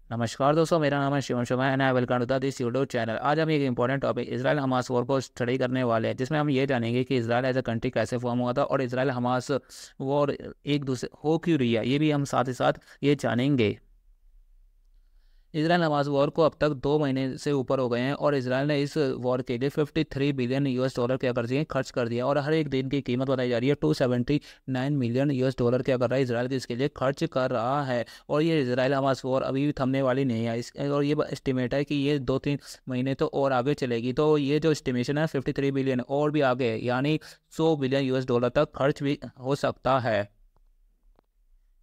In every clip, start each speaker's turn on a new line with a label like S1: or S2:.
S1: नमस्कार दोस्तों, मेरा नाम है Shivam Sharma and I welcome to this YouTube channel. आज हम एक important topic Israel Hamas war को स्टडी करने वाले हैं, जिसमें हम ये जानेंगे कि इसराइल एज अ कंट्री कैसे फॉर्म हुआ था और इसराइल हमास वॉर एक दूसरे हो क्यों रही है, ये भी हम साथ ही साथ ये जानेंगे। इसराइल हमास वॉर को अब तक 2 महीने से ऊपर हो गए हैं और इसराइल ने इस वॉर के लिए 53 बिलियन यूएस डॉलर क्या कर दिए, खर्च कर दिया। और हर एक दिन की कीमत बताई जा रही है 279 मिलियन यूएस डॉलर क्या कर रहा है इसराइल के इसके लिए खर्च कर रहा है। और ये इसराइल हमास वॉर अभी भी थमने वाली नहीं है और ये एस्टिमेट है कि ये 2-3 महीने तो और आगे चलेगी। तो ये जो एस्टिमेशन है 53 बिलियन और भी आगे यानी 100 बिलियन यूएस डॉलर तक खर्च भी हो सकता है।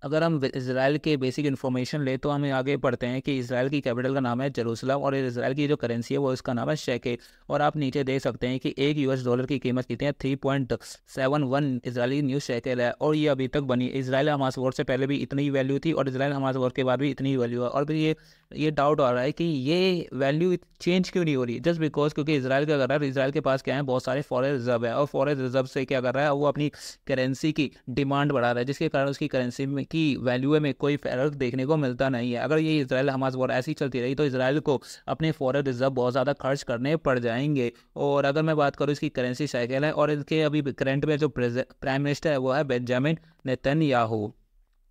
S1: अगर हम इसराइल के बेसिक इन्फॉर्मेशन ले तो हमें आगे पढ़ते हैं कि इसराइल की कैपिटल का नाम है जेरूसलम और इसराइल की जो करेंसी है वो इसका नाम है शेकेल। और आप नीचे देख सकते हैं कि एक यूएस डॉलर की कीमत कितनी है, 3.71 इसराइली न्यू शेकेल है। और ये अभी तक बनी, इसराइल हमास वॉर से पहले भी इतनी ही वैल्यू थी और इसराइल हमास वॉर के बाद भी इतनी ही वैल्यू है। और फिर ये डाउट आ रहा है कि ये वैल्यू चेंज क्यों नहीं हो रही, जस्ट बिकॉज क्योंकि इसराइल क्या कर रहा है, इसराइल के पास क्या है, बहुत सारे फॉरेन रिजर्व है और फॉरेन रिजर्व से क्या कर रहा है, वो अपनी करेंसी की डिमांड बढ़ा रहा है, जिसके कारण उसकी करेंसी में की वैल्यू में कोई फर्क देखने को मिलता नहीं है। अगर ये इसराइल हमास वॉर ऐसी चलती रही तो इसराइल को अपने फॉरेन रिजर्व बहुत ज़्यादा खर्च करने पड़ जाएंगे। और अगर मैं बात करूँ, इसकी करेंसी साइकिल है और इनके अभी करंट में जो प्राइम मिनिस्टर है वो है बेंजामिन नेतन्याहू।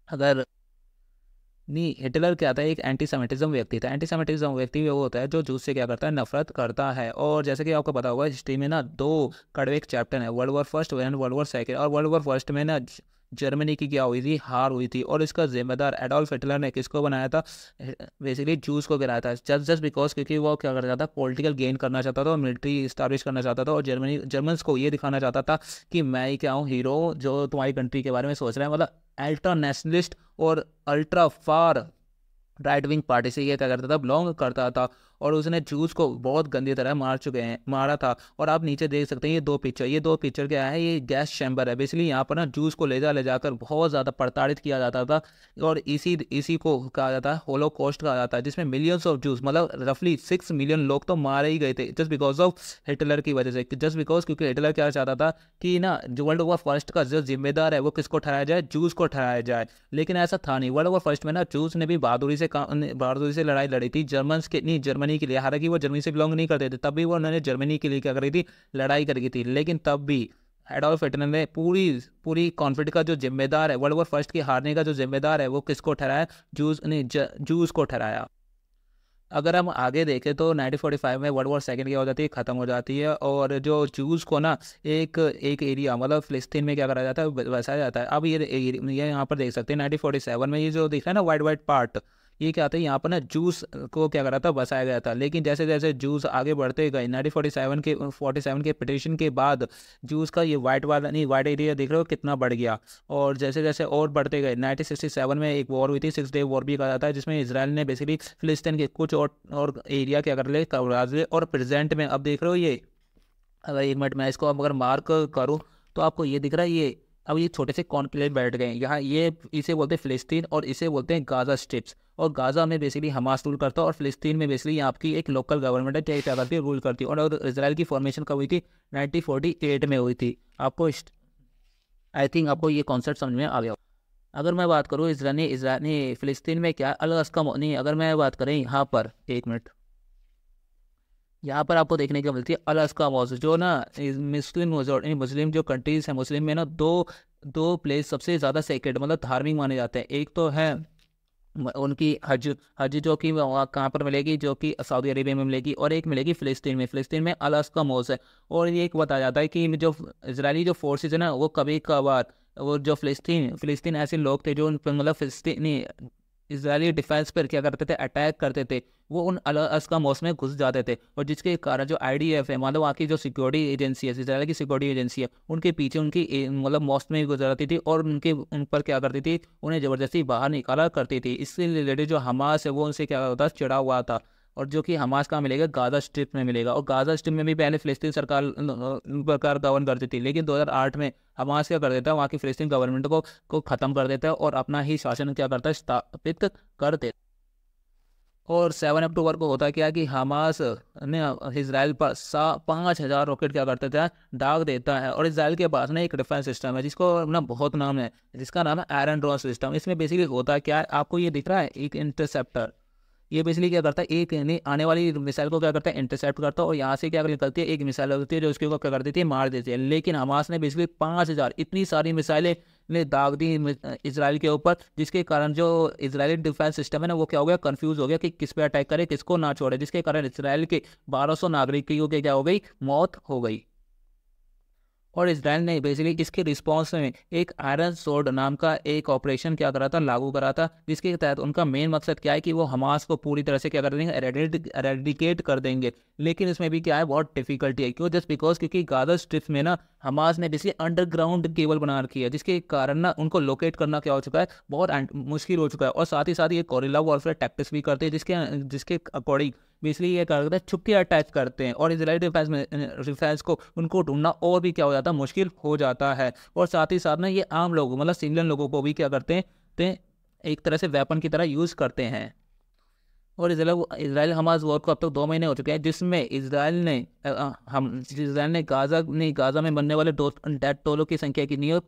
S1: अगर नहीं, हिटलर क्या था, एक एंटीसेमिटिज्म व्यक्ति था। एंटीसेमिटिज्म व्यक्ति वो होता है जो जूस से क्या करता है, नफरत करता है। और जैसे कि आपको पता होगा, हिस्ट्री में ना दो कड़वे चैप्टर है, world war first and world war second. और वर्ल्ड वॉर फर्स्ट में ना जर्मनी की क्या हुई थी, हार हुई थी। और इसका जिम्मेदार एडोल्फ हिटलर ने किसको बनाया था, बेसिकली जूस को गिराया था, जस्ट बिकॉज क्योंकि वो क्या करता था, पॉलिटिकल गेन करना चाहता था और मिलिट्री स्टैब्लिश करना चाहता था। और जर्मन्स को ये दिखाना चाहता था कि मैं ही क्या हूँ, हीरो जो तुम्हारी कंट्री के बारे में सोच रहा है, मतलब अल्ट्रा नेशनलिस्ट और ultra far right wing party से ये क्या करता था, बिलोंग करता था। और उसने जूस को बहुत गंदी तरह मारा था। और आप नीचे देख सकते हैं ये दो पिक्चर क्या है, ये गैस चैम्बर है। बेसिकली यहाँ पर ना जूस को ले जाकर बहुत ज़्यादा प्रताड़ित किया जाता था। और इसी को कहा जाता है होलोकॉस्ट कहा जाता है, जिसमें मिलियंस ऑफ जूस, मतलब रफली 6 मिलियन लोग तो मारे ही गए थे जस्ट बिकॉज ऑफ हिटलर की वजह से। जस्ट बिकॉज क्योंकि हिटलर क्या चाहता था कि ना जो वर्ल्ड वॉर फर्स्ट का जो जिम्मेदार है वो किसको ठहराया जाए, जूस को ठहराया जाए। लेकिन ऐसा था नहीं। वर्ल्ड वॉर फर्स्ट में ना जूस ने भी बहादुरी से लड़ाई लड़ी थी जर्मनी के लिए। हालांकि वो जर्मनी से बिलोंग नहीं करते थे, तब भी वो उन्होंने जर्मनी के लिए क्या करी थी, लड़ाई करी थी। लेकिन तब भी एडोल्फ हिटलर ने पूरी पूरी कॉन्फ्लिक्ट का जो जिम्मेदार है, वर्ल्ड वॉर फर्स्ट के हारने का जो जिम्मेदार है, वो किसको ठहराया, जूस को ठहराया। अगर हम आगे देखें तो 1945 में वर्ल्ड वॉर सेकेंड क्या हो जाती है, ख़त्म हो जाती है। और जो जूस को ना एक एक एरिया, मतलब फिलिस्तीन में क्या करा जाता है, बसाया जाता है। अब ये यहाँ पर देख सकते हैं 1947 में ये जो दिख रहा है ना वाइट वाइट पार्ट, ये क्या था, यहाँ पर ना जूस को क्या करा था, बसाया गया था। लेकिन जैसे जैसे जूस आगे बढ़ते गए 1947 के पिटिशन के बाद जूस का ये वाइट वाला नहीं वाइट एरिया देख रहे हो कितना बढ़ गया। और जैसे जैसे और बढ़ते गए 1967 में एक वॉर हुई थी, 6 डे वॉर भी कहा जाता है, जिसमें इसराइल ने बेसिकली फिलिस्तीन के कुछ और एरिया क्या कर ले, कब्जा ले। और प्रेजेंट में अब देख रहे हो ये, अगर 1 मिनट में इसको अब अगर मार्क करूँ तो आपको ये दिख रहा है, ये अब ये छोटे से कॉन्क्लेव बैठ गए हैं यहाँ। ये इसे बोलते हैं फिलिस्तीन और इसे बोलते हैं गाजा स्ट्रिप्स। और गाजा में बेसिकली हमास रूल करता है और फिलिस्तीन में बेसिकली यहाँ आपकी एक लोकल गवर्नमेंट है जो क्या करती है, रूल करती है। और इसराइल की फॉर्मेशन कब हुई थी, 1948 में हुई थी। आपको आई थिंक आपको ये कॉन्सेप्ट समझ में आ गया। अगर मैं बात करूँ इसराइली फिलिस्तीन में क्या अलग का नहीं, अगर मैं बात करें यहाँ पर 1 मिनट, यहाँ पर आपको देखने को मिलती है अलास्का मॉस, जो ना मुस्लिम जो कंट्रीज है, मुस्लिम में ना दो दो प्लेस सबसे ज़्यादा सेक्रेड, मतलब धार्मिक माने जाते हैं। एक तो है उनकी हज हज जो कि वहाँ कहाँ पर मिलेगी, जो कि सऊदी अरेबिया में मिलेगी। और एक मिलेगी फिलिस्तीन में अलास्का मॉस है। और ये एक बताया जाता है कि जो इजरायली जो फोर्सेज है ना, वो कभी कभार वो जो फिलिस्तीन ऐसे लोग थे जो उन पर मतलब फिलिस्तीनी इसराइली डिफेंस पर क्या करते थे, अटैक करते थे, वो उन अलास्का मॉस में घुस जाते थे। और जिसके कारण जो आईडीएफ है, मतलब वहाँ की जो सिक्योरिटी एजेंसी है, इसराइल की सिक्योरिटी एजेंसी है, उनके पीछे उनकी मतलब मॉस में गुजरती थी और उन पर क्या करती थी, उन्हें ज़बरदस्ती बाहर निकाला करती थी। इससे रिलेटेड जो हमास है वो उनसे क्या होता चिड़ा हुआ था। और जो कि हमास कहाँ मिलेगा, गाजा स्ट्रिप में मिलेगा। और गाजा स्ट्रिप में भी पहले फिलिस्तीन सरकार गवर्न करती थी, लेकिन 2008 में हमास क्या कर देता है, वहाँ की फिलिस्तीन गवर्नमेंट को ख़त्म कर देता है और अपना ही शासन क्या करता है, स्थापित कर देता है। और 7 अक्टूबर को होता क्या कि हमास ने इसराइल पर 5,000 रॉकेट क्या करते थे, दाग देता है। और इसराइल के पास ना एक डिफेंस सिस्टम है जिसको ना बहुत नाम है, जिसका नाम है आयरन ड्रोन सिस्टम। इसमें बेसिकली होता क्या है, आपको ये दिख रहा है एक इंटरसेप्टर, ये बेसिकली क्या करता है, एक आने वाली मिसाइल को क्या करता है, इंटरसेप्ट करता है और यहाँ से क्या निकलती है, एक मिसाइल होती है जो उसके ऊपर क्या कर देती है, मार देती है। लेकिन हमास ने बेसिकली 5,000 इतनी सारी मिसाइलें ने दाग दी इसराइल के ऊपर, जिसके कारण जो इसराइली डिफेंस सिस्टम है ना, वो क्या हो गया, कंफ्यूज हो गया कि किस पे अटैक करे, किसको ना छोड़े, जिसके कारण इसराइल के 1200 नागरिकों की क्या हो गई, मौत हो गई। और इसराइल ने बेसिकली इसके रिस्पॉन्स में एक आयरन सोर्ड नाम का एक ऑपरेशन क्या करा था, लागू करा था, जिसके तहत उनका मेन मकसद क्या है कि वो हमास को पूरी तरह से क्या कर देंगे, एरेडिकेट कर देंगे। लेकिन इसमें भी क्या है, बहुत डिफिकल्टी है। क्यों? जस्ट बिकॉज क्योंकि गाजा स्ट्रिप में ना हमास ने बेसिकली अंडरग्राउंड केबल बना रखी है, जिसके कारण ना उनको लोकेट करना क्या हो चुका है, बहुत मुश्किल हो चुका है। और साथ ही साथ ये कोरिल्ला वॉरफेयर टैक्टिक्स भी करते हैं, जिसके अकॉर्डिंग बेसिकली ये क्या करते हैं, छुपके अटैक करते हैं। और इसराइली डिफेंस को उनको ढूंढना और भी क्या हो जाता है, मुश्किल हो जाता है। और साथ ही साथ ना ये आम लोगों मतलब सिविलियन लोगों को भी क्या करते हैं, एक तरह से वेपन की तरह यूज़ करते हैं। और इसराइल हमास वॉर को अब तक 2 महीने हो चुके हैं, जिसमें इसराइल ने गाजा में बनने वाले डेड टोलों की संख्या कितनी है,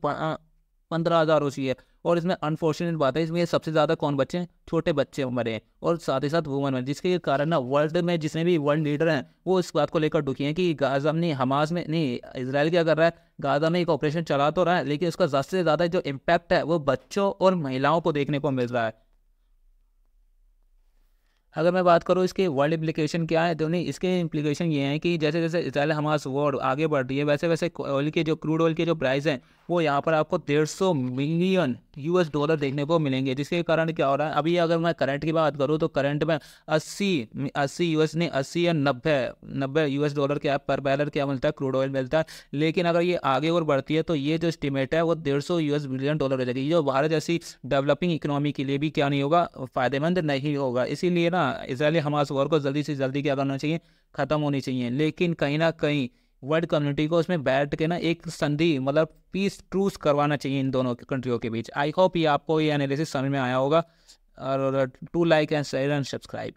S1: 15,000 हो चुकी है। और इसमें अनफॉर्चुनेट बात है, इसमें सबसे ज़्यादा कौन बच्चे हैं, छोटे बच्चे मरे हैं, और साथ ही साथ वुमन में, जिसके कारण ना वर्ल्ड में जितने भी वर्ल्ड लीडर हैं वो इस बात को लेकर दुखी हैं कि गाजा में नहीं, हमास में नहीं, इसराइल क्या कर रहा है, गाजा में एक ऑपरेशन चला तो रहा है, लेकिन उसका ज़्यादा से ज़्यादा जो इम्पैक्ट है वो बच्चों और महिलाओं को देखने को मिल रहा है। अगर मैं बात करूँ इसके वर्ल्ड इम्प्लीकेशन क्या है, तो नहीं, इसके इम्प्लीकेशन ये हैं कि जैसे जैसे इसराइल हमास वॉर आगे बढ़ रही है, वैसे वैसे ऑयल के जो क्रूड ऑयल के जो प्राइस हैं वो यहाँ पर आपको 150 मिलियन US डॉलर देखने को मिलेंगे। जिसके कारण क्या हो रहा है, अभी अगर मैं करंट की बात करूँ तो करंट में 80 या 90 US डॉलर क्या पर बैरल क्या मिलता है, क्रूड ऑयल मिलता है। लेकिन अगर ये आगे और बढ़ती है तो ये जो एस्टिमेट है वो 150 US बिलियन डॉलर हो जाएगी, जो भारत जैसी डेवलपिंग इकोनॉमी के लिए भी क्या नहीं होगा, फायदेमंद नहीं होगा। इसीलिए ना इसराइल हमास वॉर को जल्दी से जल्दी क्या करना चाहिए, ख़त्म होनी चाहिए। लेकिन कहीं ना कहीं वर्ल्ड कम्युनिटी को उसमें बैठ के ना एक संधि मतलब पीस ट्रूस करवाना चाहिए इन दोनों कंट्रियों के बीच। आई होप ये आपको ये एनालिसिस समझ में आया होगा। और to like and share and subscribe.